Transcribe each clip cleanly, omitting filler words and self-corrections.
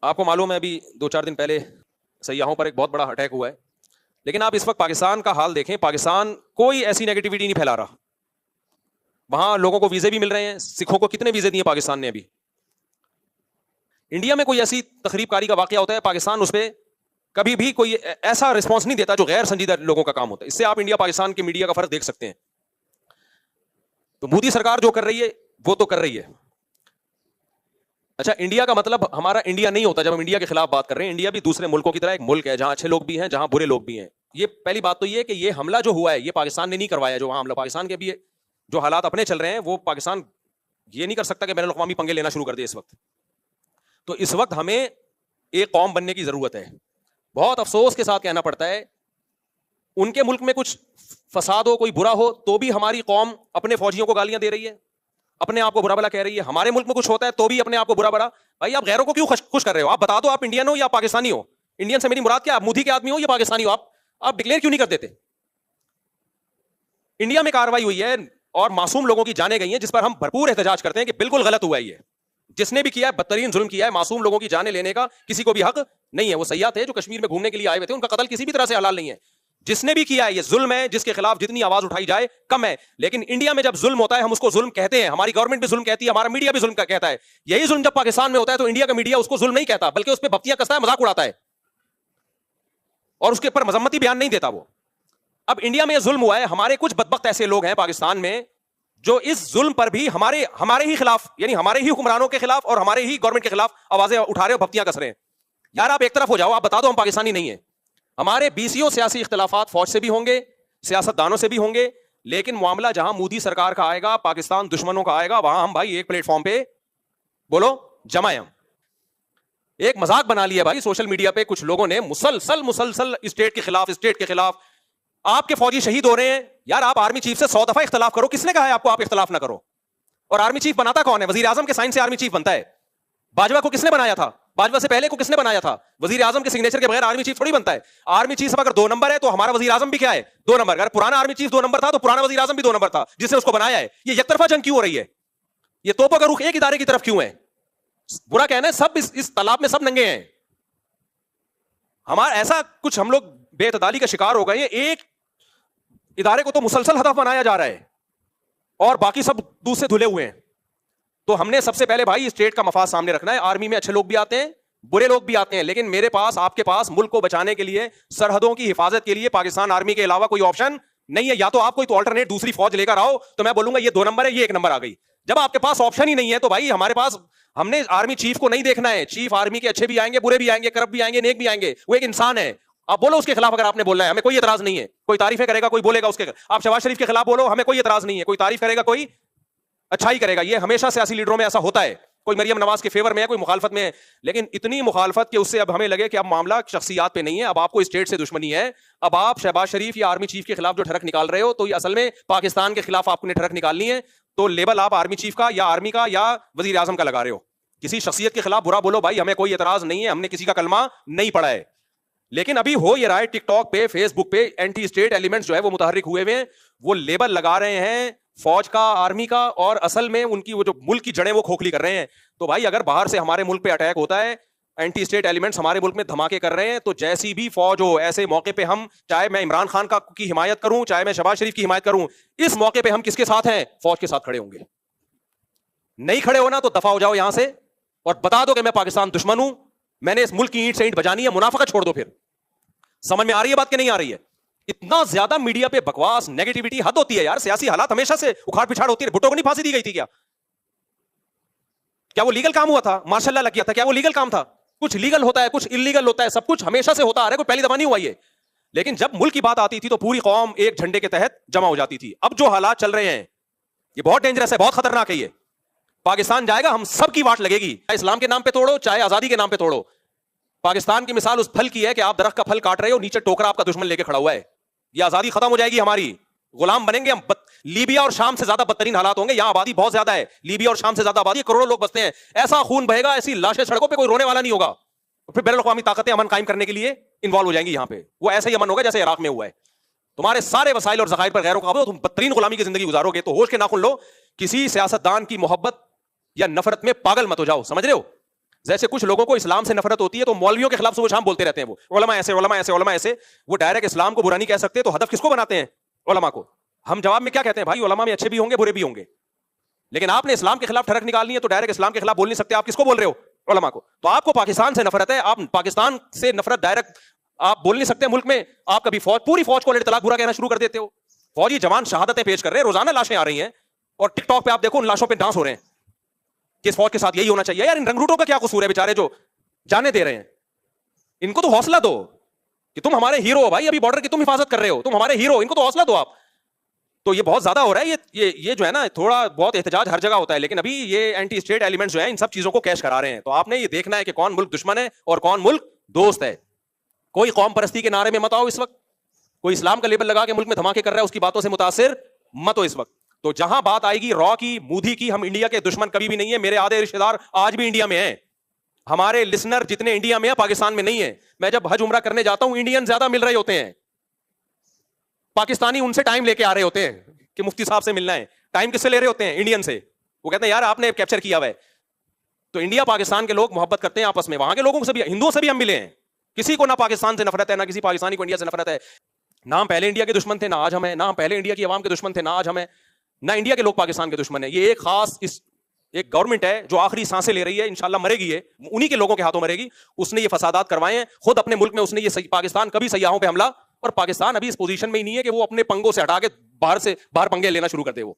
آپ کو معلوم ہے ابھی 2-4 دن پہلے سیاحوں پر ایک بہت بڑا اٹیک ہوا ہے، لیکن آپ اس وقت پاکستان کا حال دیکھیں، پاکستان کوئی ایسی نیگیٹیوٹی نہیں پھیلا رہا. وہاں لوگوں کو ویزے بھی مل رہے ہیں. سکھوں کو کتنے ویزے دیے پاکستان نے ابھی؟ انڈیا میں کوئی ایسی تخریب کاری کا واقعہ ہوتا ہے، پاکستان اس پہ کبھی بھی کوئی ایسا رسپانس نہیں دیتا جو غیر سنجیدہ لوگوں کا کام ہوتا ہے. اس سے آپ انڈیا پاکستان کے میڈیا کا فرق دیکھ سکتے ہیں. تو مودی سرکار جو کر رہی ہے وہ تو کر رہی ہے. اچھا، انڈیا کا مطلب ہمارا انڈیا نہیں ہوتا جب ہم انڈیا کے خلاف بات کر رہے ہیں. انڈیا بھی دوسرے ملکوں کی طرح ایک ملک ہے جہاں اچھے لوگ بھی ہیں، جہاں برے لوگ بھی ہیں. یہ پہلی بات تو یہ کہ یہ حملہ جو ہوا ہے یہ پاکستان نے نہیں کروایا. جو وہاں حملہ پاکستان کے بھی ہے، جو حالات اپنے چل رہے ہیں وہ پاکستان یہ نہیں کر سکتا کہ بین الاقوامی پنگے لینا شروع کر دے اس وقت. تو اس وقت ہمیں ایک قوم بننے کی ضرورت ہے. بہت افسوس کے ساتھ کہنا پڑتا ہے، ان کے ملک میں کچھ فساد ہو، کوئی برا ہو تو بھی ہماری قوم اپنے فوجیوں کو گالیاں دے رہی ہے، اپنے آپ کو برا بلا کہہ رہی ہے. ہمارے ملک میں کچھ ہوتا ہے تو بھی اپنے آپ کو برا بلا. بھائی آپ غیروں کو کیوں خوش کر رہے ہو؟ آپ بتا دو آپ انڈین ہو یا پاکستانی ہو. انڈین سے میری مراد کیا؟ آپ مودی کے آدمی ہو یا پاکستانی ہو؟ آپ ڈکلیئر کیوں نہیں کر دیتے؟ انڈیا میں کارروائی ہوئی ہے اور معصوم لوگوں کی جانیں گئی ہیں جس پر ہم بھرپور احتجاج کرتے ہیں کہ بالکل غلط ہوا ہے. یہ جس نے بھی کیا ہے بدترین ظلم کیا ہے. معصوم لوگوں کی جانیں لینے کا کسی کو بھی حق نہیں ہے. وہ سیاح تھے جو کشمیر میں گھومنے کے لیے آئے ہوئے تھے، ان کا قتل کسی بھی طرح سے حلال نہیں ہے. جس نے بھی کیا ہے یہ ظلم ہے، جس کے خلاف جتنی آواز اٹھائی جائے کم ہے. لیکن انڈیا میں جب ظلم ہوتا ہے ہم اس کو ظلم کہتے ہیں، ہماری گورنمنٹ بھی ظلم کہتی ہے، ہمارا میڈیا بھی ظلم کہتا ہے. یہی ظلم جب پاکستان میں ہوتا ہے تو انڈیا کا میڈیا اس کو ظلم نہیں کہتا بلکہ اس پہ بپتیاں کستا ہے، مذاق اڑاتا ہے اور اس کے اوپر مذمتی بیان نہیں دیتا وہ. اب انڈیا میں یہ ظلم ہوا ہے، ہمارے کچھ بدبخت ایسے لوگ ہیں پاکستان میں جو اس ظلم پر بھی ہمارے ہی خلاف، یعنی ہمارے ہی حکمرانوں کے خلاف اور ہمارے ہی گورنمنٹ کے خلاف آوازیں اٹھا رہے ہو، بھپتیاں کس رہے ہیں. یار آپ ایک طرف ہو جاؤ، آپ بتا دو ہم پاکستانی نہیں ہیں. ہمارے بیسیوں سیاسی اختلافات فوج سے بھی ہوں گے، سیاست دانوں سے بھی ہوں گے، لیکن معاملہ جہاں مودی سرکار کا آئے گا، پاکستان دشمنوں کا آئے گا، وہاں ہم بھائی ایک پلیٹ فارم پہ بولو جمع ہیں. ایک مذاق بنا لیا بھائی سوشل میڈیا پہ کچھ لوگوں نے، مسلسل اسٹیٹ کے خلاف آپ کے فوجی شہید ہو رہے ہیں. یار آپ آرمی چیف سے 100 دفعہ اختلاف کرو، کس نے کہا ہے آپ کو آپ اختلاف نہ کرو؟ اور آرمی چیف بناتا کون ہے؟ وزیر اعظم کے سائن سے آرمی چیف بنتا ہے. باجوہ کو کس نے بنایا تھا؟ باجوہ سے پہلے کو کس نے بنایا تھا؟ وزیر اعظم کے سگنیچر کے بغیر آرمی چیف تھوڑی بنتا ہے. آرمی چیف اگر 2 نمبر ہے تو ہمارا وزیر اعظم بھی کیا ہے؟ 2 نمبر. اگر پرانا آرمی چیف 2 نمبر تھا تو پرانا وزیر اعظم بھی 2 نمبر تھا جس نے اس کو بنایا ہے. یہ یک طرفہ جنگ کیوں ہو رہی ہے؟ یہ توپوں کا رخ ایک ادارے کی طرف کیوں ہے؟ برا کہنا ہے سب اس تالاب میں سب ننگے ہیں. ہمارا ایسا کچھ ہم لوگ بے اعتدالی کا شکار ہو گئے ہیں. ایک ادارے کو تو مسلسل ہدف بنایا جا رہا ہے اور باقی سب دوسرے دھلے ہوئے ہیں. تو ہم نے سب سے پہلے بھائی اسٹیٹ کا مفاد سامنے رکھنا ہے. آرمی میں اچھے لوگ بھی آتے ہیں، برے لوگ بھی آتے ہیں، لیکن میرے پاس، آپ کے پاس ملک کو بچانے کے لیے، سرحدوں کی حفاظت کے لیے پاکستان آرمی کے علاوہ کوئی آپشن نہیں ہے. یا تو آپ کوئی تو آلٹرنیٹ دوسری فوج لے کر آؤ تو میں بولوں گا یہ 2 نمبر ہے، یہ 1 نمبر آ گئی. جب آپ کے پاس آپشن ہی نہیں ہے تو بھائی ہمارے پاس، ہم نے آرمی چیف کو نہیں دیکھنا ہے. چیف آرمی کے اچھے بھی آئیں گے، برے بھی آئیں گے، کرپٹ بھی آئیں گے، نیک بھی آئیں گے. وہ ایک انسان ہے. آپ بولو اس کے خلاف اگر آپ نے بولنا ہے، ہمیں کوئی اعتراض نہیں ہے. کوئی تعریفیں کرے گا، کوئی بولے گا اس کے. آپ شہباز شریف کے خلاف بولو، ہمیں کوئی اعتراض نہیں ہے. کوئی تعریف کرے گا، کوئی اچھائی کرے گا. یہ ہمیشہ سیاسی لیڈروں میں ایسا ہوتا ہے. کوئی مریم نواز کے فیور میں ہے، کوئی مخالفت میں ہے، لیکن اتنی مخالفت کہ اس سے اب ہمیں لگے کہ اب معاملہ شخصیات پہ نہیں ہے، اب آپ کو اسٹیٹ سے دشمنی ہے. اب آپ شہباز شریف یا آرمی چیف کے خلاف جو ٹھڑک نکال رہے ہو تو یہ اصل میں پاکستان کے خلاف آپ نے ٹھڑک نکالنی ہے. تو لیبل آپ آرمی چیف کا یا آرمی کا یا وزیر اعظم کا لگا رہے ہو. کسی شخصیت کے خلاف برا بولو بھائی، ہمیں کوئی اعتراض نہیں ہے، ہم نے کسی کا کلمہ نہیں پڑھا ہے. لیکن ابھی ہو یہ رہا ہے ٹک ٹاک پہ، فیس بک پہ اینٹی اسٹیٹ ایلیمنٹس جو ہے وہ متحرک ہوئے ہوئے ہیں. وہ لیبل لگا رہے ہیں فوج کا، آرمی کا، اور اصل میں ان کی وہ جو ملک کی جڑیں وہ کھوکھلی کر رہے ہیں. تو بھائی اگر باہر سے ہمارے ملک پہ اٹیک ہوتا ہے، اینٹی اسٹیٹ ایلیمنٹس ہمارے ملک میں دھماکے کر رہے ہیں، تو جیسی بھی فوج ہو ایسے موقع پہ ہم، چاہے میں عمران خان کی حمایت کروں، چاہے میں شہباز شریف کی حمایت کروں، اس موقع پہ ہم کس کے ساتھ ہیں؟ فوج کے ساتھ کھڑے ہوں گے. نہیں کھڑے ہونا تو دفاع ہو جاؤ یہاں سے اور بتا دو کہ میں پاکستان دشمن ہوں، میں نے اس ملک کی اینٹ سے اینٹ بجانی ہے. منافقت چھوڑ دو. پھر سمجھ میں آ رہی ہے بات کہ نہیں آ رہی ہے؟ اتنا زیادہ میڈیا پہ بکواس، نیگیٹیوٹی حد ہوتی ہے یار. سیاسی حالات ہمیشہ سے اکھاڑ پچھاڑ ہوتی ہے. بھٹو کو نہیں پھانسی دی گئی تھی کیا وہ لیگل کام ہوا تھا؟ ماشاء اللہ لگ گیا تھا. کیا وہ لیگل کام تھا؟ کچھ لیگل ہوتا ہے، کچھ انلیگل ہوتا ہے. سب کچھ ہمیشہ سے ہوتا آ رہا ہے، کوئی پہلی دفعہ نہیں ہوا یہ. لیکن جب ملک کی بات آتی تھی تو پوری قوم ایک جھنڈے کے تحت جمع ہو جاتی تھی. اب جو حالات چل رہے ہیں یہ بہت ڈینجرس ہے، بہت خطرناک ہے. یہ پاکستان جائے گا، ہم سب کی واٹ لگے گی، چاہے اسلام کے نام پہ توڑو، چاہے آزادی کے نام پہ توڑو. پاکستان کی مثال اس پھل کی ہے کہ آپ درخت کا پھل کاٹ رہے ہو، نیچے ٹوکرا آپ کا دشمن لے کے کھڑا ہوا ہے. یہ آزادی ختم ہو جائے گی ہماری، غلام بنیں گے ہم. لیبیا اور شام سے زیادہ بدترین حالات ہوں گے. یہاں آبادی بہت زیادہ ہے، لیبیا اور شام سے زیادہ آبادی، کروڑوں لوگ بستے ہیں. ایسا خون بہے گا، ایسی لاشیں سڑکوں پہ، کوئی رونے والا نہیں ہوگا. پھر بین الاقوامی طاقتیں امن قائم کرنے کے لیے انوالو ہو جائیں گی یہاں پہ. وہ ایسا ہی امن ہوگا جیسے عراق میں ہوا ہے. تمہارے سارے وسائل اور ذخائر پر غیروں کا قبضہ، تم بدترین غلامی کی زندگی گزارو گے. تو ہوش کے ناخن لو. کسی سیاستدان کی محبت یا نفرت میں پاگل مت ہو جاؤ. سمجھ رہے ہو؟ جیسے کچھ لوگوں کو اسلام سے نفرت ہوتی ہے تو مولویوں کے خلاف صبح شام بولتے رہتے ہیں, وہ علماء ایسے علماء ایسے علماء ایسے, وہ ڈائریکٹ اسلام کو برا نہیں کہہ سکتے, تو ہدف کس کو بناتے ہیں؟ علماء کو. ہم جواب میں کیا کہتے ہیں؟ بھائی علماء میں اچھے بھی ہوں گے برے بھی ہوں گے, لیکن آپ نے اسلام کے خلاف ٹھڑک نکالنی ہے تو ڈائریکٹ اسلام کے خلاف بول نہیں سکتے. آپ کس کو بول رہے ہو؟ علماء کو. تو آپ کو پاکستان سے نفرت ہے, آپ پاکستان سے نفرت ڈائریکٹ آپ بول نہیں سکتے. ملک میں آپ کبھی پوری فوج کو اطلاق برا کہنا شروع کر دیتے ہو. فوجی جوان شہادتیں پیش کر رہے ہیں, روزانہ لاشیں آ رہی ہیں, اور ٹک ٹاک پہ آپ دیکھو ان لاشوں پہ ڈانس ہو رہے ہیں کہ اس فوج کے ساتھ یہی ہونا چاہیے. یار ان رنگروٹوں کا کیا قصور ہے بیچارے جو جانے دے رہے ہیں؟ ان کو تو حوصلہ دو کہ تم ہمارے ہیرو ہو بھائی, ابھی بارڈر کی تم حفاظت کر رہے ہو, تم ہمارے ہیرو, ان کو تو حوصلہ دو آپ. تو یہ بہت زیادہ ہو رہا ہے, یہ جو ہے نا تھوڑا بہت احتجاج ہر جگہ ہوتا ہے, لیکن ابھی یہ اینٹی اسٹیٹ ایلیمنٹس جو ہیں ان سب چیزوں کو کیش کرا رہے ہیں. تو آپ نے یہ دیکھنا ہے کہ کون ملک دشمن ہے اور کون ملک دوست ہے. کوئی قوم پرستی کے نعرے میں مت آؤ اس وقت, کوئی اسلام کا لیبل لگا کے ملک میں دھماکے کر رہا ہے اس کی باتوں سے متاثر مت ہو اس وقت. تو جہاں بات آئے گی را کی, مودی کی, ہم انڈیا کے دشمن کبھی بھی نہیں ہے. میرے آدھے رشتے دار آج بھی انڈیا میں ہیں, ہمارے لسنر جتنے انڈیا میں ہیں پاکستان میں نہیں ہیں. میں جب حج عمرہ کرنے جاتا ہوں انڈین زیادہ مل رہے ہوتے ہیں, پاکستانی ان سے ٹائم لے کے آ رہے ہوتے ہیں کہ مفتی صاحب سے ملنا ہے. ٹائم کس سے لے رہے ہوتے ہیں؟ انڈین سے. وہ کہتے ہیں یار آپ نے کیپچر کیا ہوا ہے. تو انڈیا پاکستان کے لوگ محبت کرتے ہیں آپس میں, وہاں کے لوگوں سے بھی, ہندوؤں سے بھی ہم ملے ہیں. کسی کو نہ پاکستان سے نفرت ہے, نہ کسی پاکستانی کو انڈیا سے نفرت ہے. نہ ہم پہلے انڈیا کے دشمن تھے نہ آج ہم ہیں, نہ ہم پہلے انڈیا کی عوام کے دشمن تھے نہ آج ہم ہیں, نہ انڈیا کے لوگ پاکستان کے دشمن ہیں. یہ ایک خاص ایک گورنمنٹ ہے جو آخری سانسیں لے رہی ہے, انشاءاللہ مرے گی, یہ انہی کے لوگوں کے ہاتھوں مرے گی. اس نے یہ فسادات کروائے ہیں خود اپنے ملک میں. اس نے یہ پاکستان کبھی سیاحوں پہ حملہ, اور پاکستان ابھی اس پوزیشن میں ہی نہیں ہے کہ وہ اپنے پنگوں سے ہٹا کے باہر پنگے لینا شروع کر دے. وہ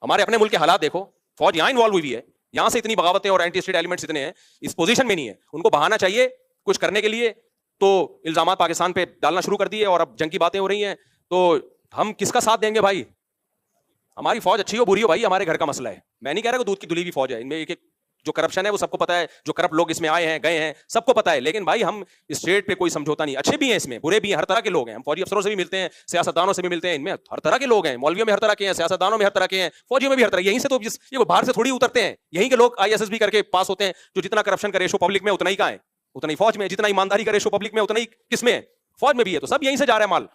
ہمارے اپنے ملک کے حالات دیکھو, فوج یہاں انوالو ہوئی ہے, یہاں سے اتنی بغاوتیں اور اینٹی اسٹیٹ ایلیمنٹس اتنے ہیں, اس پوزیشن میں نہیں ہے. ان کو بہانا چاہیے کچھ کرنے کے لیے, تو الزامات پاکستان پہ ڈالنا شروع کر دیے, اور اب جنگ کی باتیں ہو رہی ہیں. تو ہم کس کا ساتھ دیں گے بھائی؟ ہماری فوج اچھی ہو بری ہو بھائی, ہمارے گھر کا مسئلہ ہے. میں نہیں کہہ رہا کہ دودھ کی دھلی ہوئی فوج ہے, ان میں ایک جو کرپشن ہے وہ سب کو پتا ہے, جو کرپٹ لوگ اس میں آئے ہیں گئے ہیں سب کو پتا ہے. لیکن بھائی ہم اسٹیٹ پہ کوئی سمجھوتا نہیں. اچھے بھی ہیں اس میں, برے بھی ہیں, ہر طرح کے لوگ ہیں. ہم فوجی افسروں سے بھی ملتے ہیں, سیاستدانوں سے بھی ملتے ہیں, ان میں ہر طرح کے لوگ ہیں. مولویوں میں ہر طرح کے ہیں, سیاستدانوں میں ہر طرح کے ہیں, فوجیوں میں بھی ہر طرح. یہیں سے تو یہ باہر سے تھوڑی اترتے ہیں, یہیں کے لوگ ISSB کر کے پاس ہوتے ہیں. جو جتنا کرپشن کا ریشو پبلک میں اتنا ہی کا ہے, اتنا ہی فوج میں. جتنا ایمانداری کا ریشو پبلک میں اتنا ہی کس میں ہے, فوج میں بھی ہے. تو سب یہیں سے جا رہا ہے مال.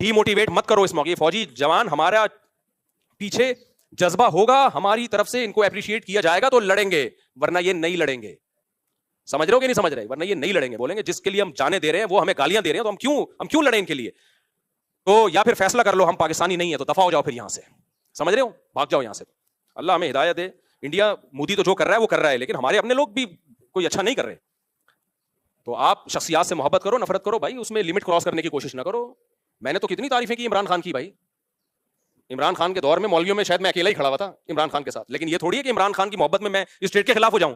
ڈی موٹیویٹ مت کرو اس موقع. فوجی جوان ہمارا پیچھے جذبہ ہوگا ہماری طرف سے, ان کو اپریشیٹ کیا جائے گا تو لڑیں گے, ورنہ یہ نہیں لڑیں گے. سمجھ رہے ہو کہ نہیں سمجھ رہے؟ ورنہ یہ نہیں لڑیں گے. بولیں گے جس کے لیے ہم جانے دے رہے ہیں وہ ہمیں گالیاں دے رہے ہیں, تو ہم کیوں لڑیں ان کے لیے؟ تو یا پھر فیصلہ کر لو ہم پاکستانی نہیں ہے تو دفاع ہو جاؤ پھر یہاں سے. سمجھ رہے ہو؟ بھاگ جاؤ یہاں سے. اللہ ہمیں ہدایت دے. انڈیا مودی تو جو کر رہا ہے وہ کر رہا ہے, لیکن ہمارے اپنے لوگ بھی کوئی اچھا نہیں کر رہے. تو آپ شخصیات سے محبت کرو, نفرت کرو بھائی, اس میں لمٹ کراس کرنے کی کوشش نہ کرو. میں نے تو کتنی تعریفیں کی عمران خان کی بھائی. عمران خان کے دور میں مولویوں میں شاید میں اکیلا ہی کھڑا ہوا تھا عمران خان کے ساتھ, لیکن یہ تھوڑی ہے کہ عمران خان کی محبت میں اسٹیٹ کے خلاف ہو جاؤں,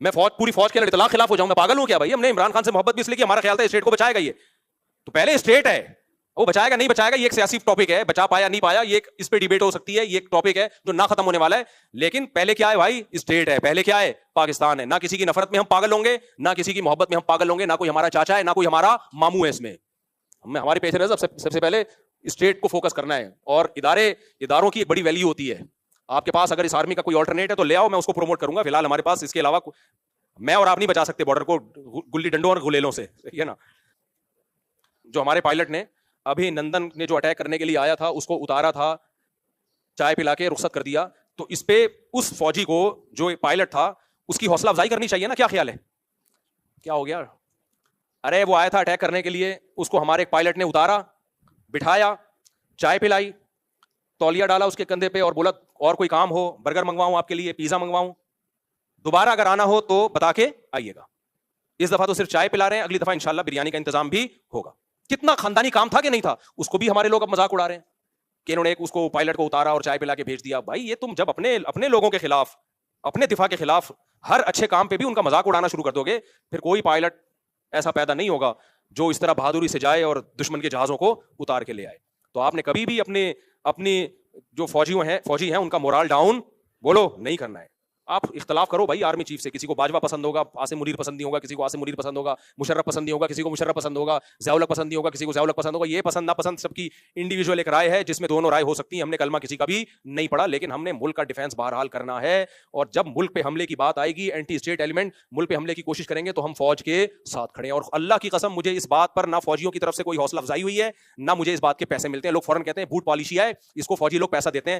میں پوری فوج کے اطلاق خلاف ہو جاؤں. میں پاگل ہوں کیا بھائی؟ ہم نے عمران خان سے محبت بھی اس لیے کہ ہمارا خیال تھا اسٹیٹ کو بچائے گا. یہ تو پہلے اسٹیٹ ہے, وہ بچائے گا نہیں بچائے گا یہ ایک سیاسی ٹاپک ہے, بچا پایا نہیں پایا یہ اس پہ ڈیبیٹ ہو سکتی ہے, یہ ایک ٹاپک ہے جو نہ ختم ہونے والا ہے. لیکن پہلے کیا ہے بھائی؟ اسٹیٹ ہے. پہلے کیا ہے؟ پاکستان ہے. نہ کسی کی نفرت میں ہم پاگل ہوں گے, نہ کسی کی محبت میں ہم پاگل ہوں گے, نہ کوئی ہمارا چاچا ہے, نہ کوئی ہمارا ماموں ہے. اس میں ہمارے پیش نظر سب سے پہلے اسٹیٹ کو فوکس کرنا ہے. اور اداروں کی ایک بڑی ویلیو ہوتی ہے. آپ کے پاس اگر اس آرمی کا کوئی آلٹرنیٹ ہے تو لے آؤ, میں اس کو پروموٹ کروں گا. فی الحال ہمارے پاس اس کے علاوہ میں اور آپ نہیں بچا سکتے بارڈر کو گلی ڈنڈوں اور گلیلوں سے, ہے نا. جو ہمارے پائلٹ نے ابھی نندن نے جو اٹیک کرنے کے لیے آیا تھا اس کو اتارا تھا, چائے پلا کے رخصت کر دیا, تو اس پہ اس فوجی کو جو پائلٹ تھا اس کی حوصلہ افزائی کرنی چاہیے نا. کیا خیال ہے؟ کیا ہو گیا؟ ارے وہ آیا تھا اٹیک کرنے کے لیے, اس کو ہمارے ایک پائلٹ نے اتارا, بٹھایا, چائے پلائی, تولیہ ڈالا اس کے کندھے پہ اور بولا اور کوئی کام ہو, برگر منگواؤں آپ کے لیے, پیزا منگواؤں, دوبارہ اگر آنا ہو تو بتا کے آئیے گا. اس دفعہ تو صرف چائے پلا رہے ہیں, اگلی دفعہ انشاءاللہ بریانی کا انتظام بھی ہوگا. کتنا خاندانی کام تھا کہ نہیں تھا؟ اس کو بھی ہمارے لوگ اب مذاق اڑا رہے ہیں کہ انہوں نے اس کو پائلٹ کو اتارا اور چائے پلا کے بھیج دیا. بھائی یہ تم جب اپنے لوگوں کے خلاف, اپنے دفاع کے خلاف ہر اچھے کام پہ بھی ان کا مذاق اڑانا شروع کر دو گے, پھر کوئی پائلٹ ایسا پیدا نہیں ہوگا جو اس طرح بہادری سے جائے اور دشمن کے جہازوں کو اتار کے لے آئے. تو آپ نے کبھی بھی اپنی جو فوجی ہیں ان کا مورال ڈاؤن بولو نہیں کرنا ہے. آپ اختلاف کرو بھائی آرمی چیف سے, کسی کو باجوہ پسند ہوگا, عاصم منیر پسند نہیں ہوگا, کسی کو عاصم منیر پسند ہوگا, مشرف پسند نہیں ہوگا, کسی کو مشرف پسند ہوگا, ضیاء الحق پسند نہیں ہوگا, کسی کو ضیاء الحق پسند ہوگا. یہ پسند ناپسند سب کی انڈیویجول ایک رائے ہے جس میں دونوں رائے ہو سکتی ہیں. ہم نے کلمہ کسی کا بھی نہیں پڑھا, لیکن ہم نے ملک کا ڈیفینس بہرحال کرنا ہے. اور جب ملک پہ حملے کی بات آئے گی, اینٹی اسٹیٹ ایلیمنٹ ملک پہ حملے کی کوشش کریں گے تو ہم فوج کے ساتھ کھڑے ہیں. اور اللہ کی قسم مجھے اس بات پر نہ فوجیوں کی طرف سے کوئی حوصلہ افزائی ہوئی ہے, نہ مجھے اس بات کے پیسے ملتے ہیں. لوگ فوراً کہتے ہیں بوٹ پالیشی ہے, اس کو فوجی لوگ پیسہ دیتے ہیں.